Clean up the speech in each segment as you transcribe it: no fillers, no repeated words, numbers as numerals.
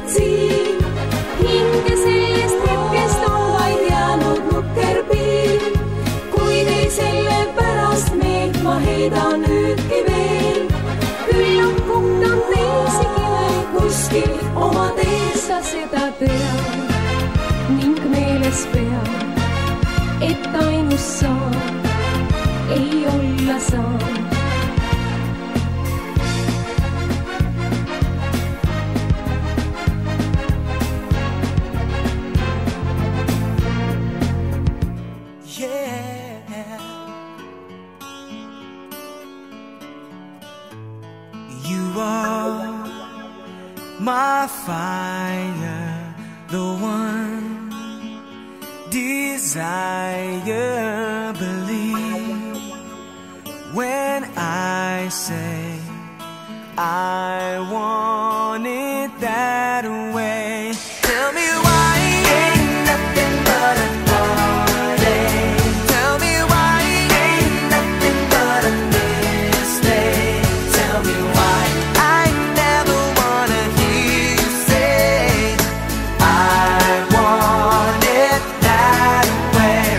siin. hinge sellest hetkest on vaid jäänud nukker piir. kuid ei sellepärast meelt ma heidan nüüdki veel. küllap kohtan teisigi veel kuskil oma tees, sa seda tead ning meeles pea, et ainus saab ei olla saab. My fire, the one desire, believe when I say I want it that way. Tell me why ain't nothing but a heartache. Tell me why ain't nothing but a mistake. Tell me why I never wanna hear you say I want it that way.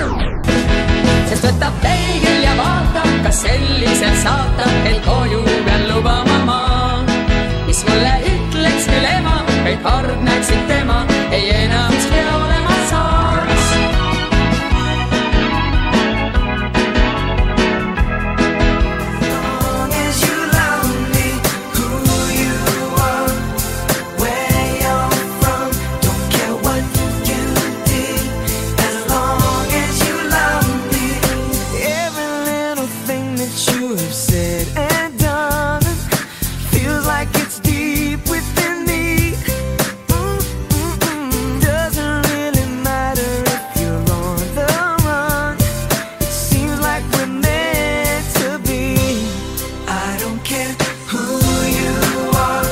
Sest võtab peegel ja vaatab, kas selliselt saata kel koju peal lubama ma. Mis mulle ütleks küll ema, kõik hargneksid tema, ei enam see olema saaks. Long as you love me, who you are, where you're from, don't care what you did, as long as you love me. Every little thing that you have said and done feels like it's deep within me. Doesn't really matter if you're on the run. It seems like we're meant to be. I don't care who you are,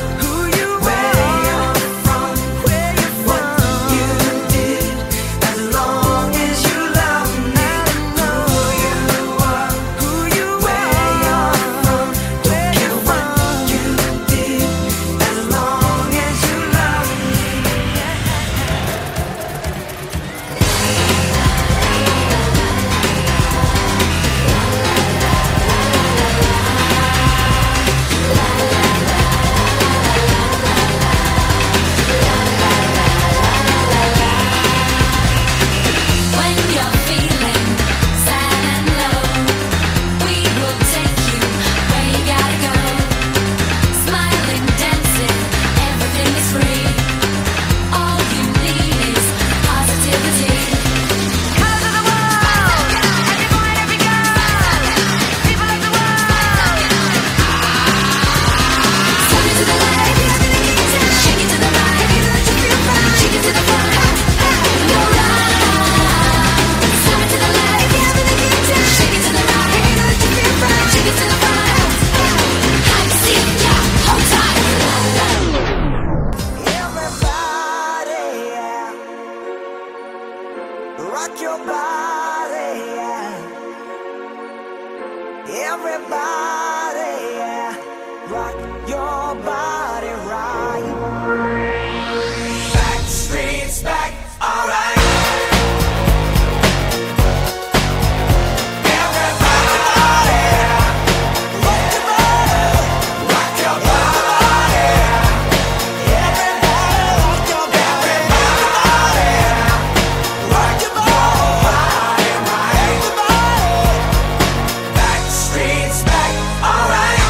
where you're from, what you did, as long as you love me. Who you are, where you're from, don't care what you did, as long as you love me. When you're feeling sad and low, we will take you where you gotta go. Smiling, dancing, everything is free. All you need is positivity. Colors of the world, every boy and every girl, people of the world. Swing it to the left, shake it to the right, shake it to the front. Go right, swing it to the left, shake it to the right, shake it to the front. I see ya, hold tight. Everybody, yeah. Rock your body, yeah. Everybody, yeah. Rock your body right. Back streets back, alright. Everybody, rock your body, rock your body. Everybody, rock your body, rock your body, back streets back, alright.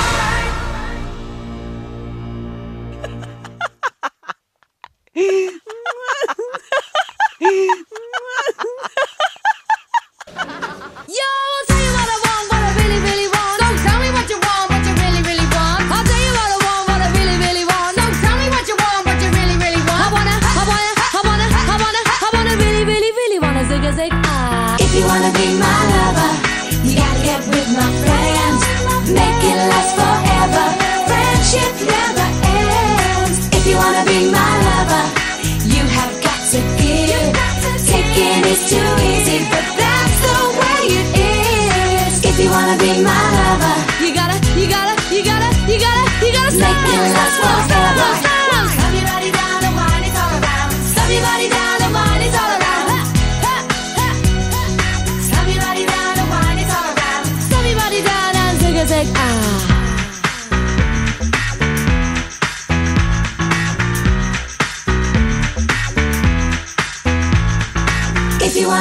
Yo, I'll tell you what I want, what I really, really want. Don't tell me what you want, what you really, really want. I'll tell you what I want, what I really, really want. Don't tell me what you want, what you really, really want. I wanna really, really, really wanna zig a zig. If you wanna be my lover, you gotta get with my friends. Make it last forever. Friendship never ends. If you wanna be my lover, you have got to give. Taking is too easy, but that's the way it is. If you wanna be my lover, you gotta make it last forever. Everybody down the wire.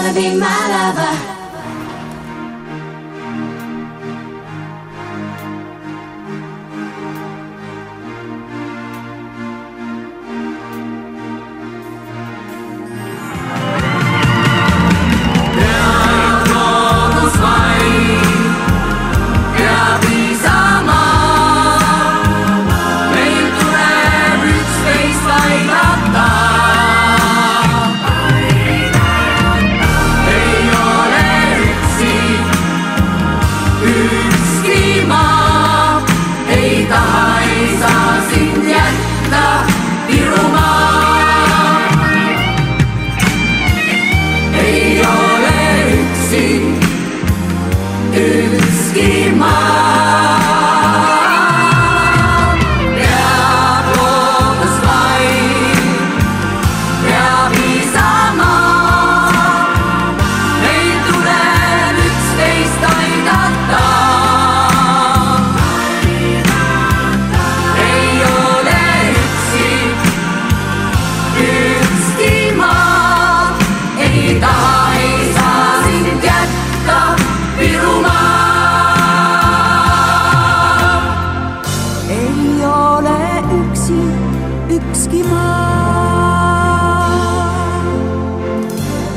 wanna be my lover.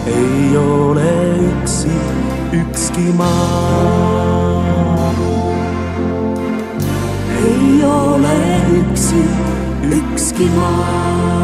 Ei ole yksi ykski maa. Ei ole yksi ykski maa.